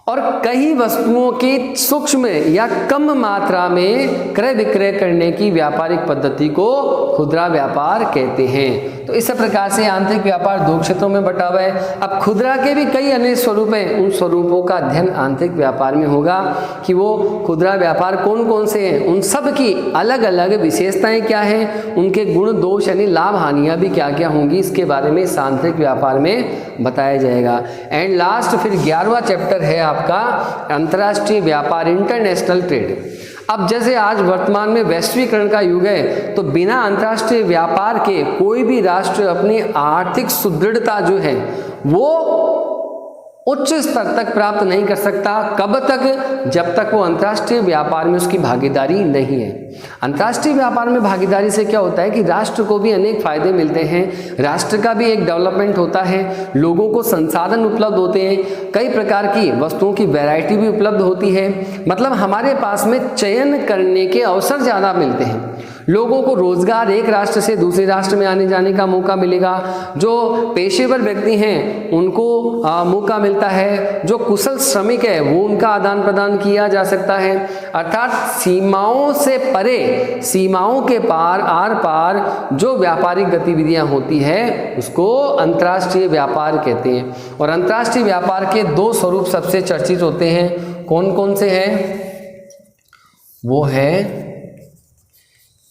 और कई वस्तुओं की सूक्ष्म या कम मात्रा में क्रय विक्रय करने की व्यापारिक पद्धति को खुदरा व्यापार कहते हैं। तो इस प्रकार से आंतरिक व्यापार दो क्षेत्रों में बटा हुआ है। अब खुदरा के भी कई अन्य स्वरूप हैं, उन स्वरूपों का अध्ययन आंतरिक व्यापार में होगा कि वो खुदरा व्यापार कौन कौन से हैं, उन सब की अलग अलग विशेषताएं क्या हैं, उनके गुण दोष यानी लाभ हानियां भी क्या क्या होंगी, इसके बारे में इस आंतरिक व्यापार में बताया जाएगा। एंड लास्ट फिर 11वां चैप्टर है आपका अंतर्राष्ट्रीय व्यापार, इंटरनेशनल ट्रेड। अब जैसे आज वर्तमान में वैश्वीकरण का युग है, तो बिना अंतर्राष्ट्रीय व्यापार के कोई भी राष्ट्र अपनी आर्थिक सुदृढ़ता जो है वो उच्च स्तर तक प्राप्त नहीं कर सकता। कब तक? जब तक वो अंतर्राष्ट्रीय व्यापार में उसकी भागीदारी नहीं है। अंतर्राष्ट्रीय व्यापार में भागीदारी से क्या होता है कि राष्ट्र को भी अनेक फायदे मिलते हैं, राष्ट्र का भी एक डेवलपमेंट होता है, लोगों को संसाधन उपलब्ध होते हैं, कई प्रकार की वस्तुओं की वैरायटी भी उपलब्ध होती है। मतलब हमारे पास में चयन करने के अवसर ज़्यादा मिलते हैं, लोगों को रोजगार एक राष्ट्र से दूसरे राष्ट्र में आने जाने का मौका मिलेगा, जो पेशेवर व्यक्ति हैं उनको मौका मिलता है, जो कुशल श्रमिक है वो उनका आदान प्रदान किया जा सकता है। अर्थात सीमाओं से परे, सीमाओं के पार आर पार जो व्यापारिक गतिविधियां होती है उसको अंतर्राष्ट्रीय व्यापार कहते हैं। और अंतर्राष्ट्रीय व्यापार के दो स्वरूप सबसे चर्चित होते हैं, कौन कौन से हैं? वो है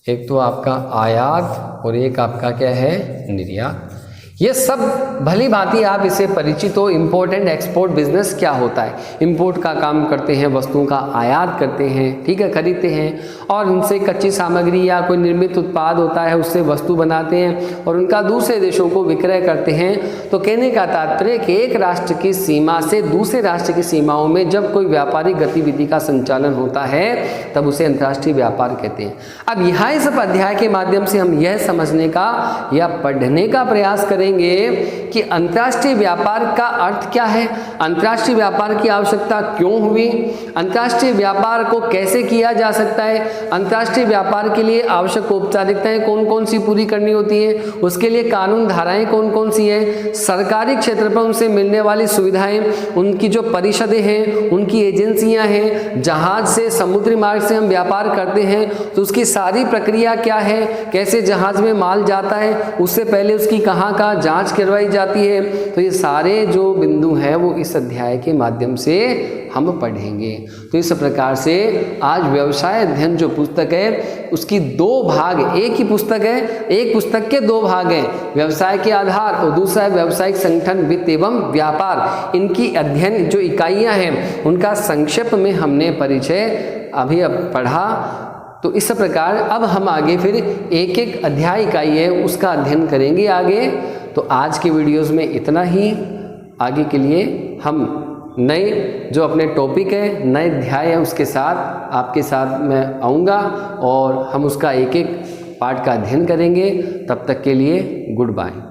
एक तो आपका आयात और एक आपका क्या है, निर्यात। ये सब भली भांति आप इसे परिचित हो। इंपोर्ट एंड एक्सपोर्ट बिजनेस क्या होता है? इंपोर्ट का काम करते हैं, वस्तुओं का आयात करते हैं, ठीक है, खरीदते हैं और उनसे कच्ची सामग्री या कोई निर्मित उत्पाद होता है उससे वस्तु बनाते हैं और उनका दूसरे देशों को विक्रय करते हैं। तो कहने का तात्पर्य कि एक राष्ट्र की सीमा से दूसरे राष्ट्र की सीमाओं में जब कोई व्यापारिक गतिविधि का संचालन होता है तब उसे अंतर्राष्ट्रीय व्यापार कहते हैं। अब यहाँ इस अध्याय के माध्यम से हम यह समझने का या पढ़ने का प्रयास करेंगे कि अंतर्राष्ट्रीय व्यापार का अर्थ क्या है, अंतर्राष्ट्रीय व्यापार की आवश्यकता क्यों हुई, अंतर्राष्ट्रीय व्यापार को कैसे किया जा सकता है, अंतर्राष्ट्रीय व्यापार के लिए आवश्यक औपचारिकताएं कौन कौन सी पूरी करनी होती है, उसके लिए कानून धाराएं कौन कौन सी है, सरकारी क्षेत्र पर उनसे मिलने वाली सुविधाएं, उनकी जो परिषदें हैं, उनकी एजेंसियां हैं, जहाज से समुद्री मार्ग से हम व्यापार करते हैं तो उसकी सारी प्रक्रिया क्या है, कैसे जहाज में माल जाता है, उससे पहले उसकी कहाँ का जांच करवाई जाती है। तो ये सारे जो बिंदु हैं वो इस अध्याय के माध्यम से हम पढ़ेंगे। तो इस प्रकार से आज व्यवसाय अध्ययन जो पुस्तक है उसकी दो भाग, एक ही पुस्तक है, एक पुस्तक के दो भाग हैं, व्यवसाय के आधार और दूसरा है व्यावसायिक संगठन वित्त एवं व्यापार। इनकी अध्ययन जो इकाइयां हैं उनका संक्षेप में हमने परिचय अभी अब पढ़ा। तो इस प्रकार अब हम आगे फिर एक एक अध्याय इकाई है उसका अध्ययन करेंगे आगे। तो आज के वीडियोस में इतना ही। आगे के लिए हम नए जो अपने टॉपिक है, नए अध्याय है, उसके साथ आपके साथ मैं आऊँगा और हम उसका एक एक पार्ट का अध्ययन करेंगे। तब तक के लिए गुड बाय।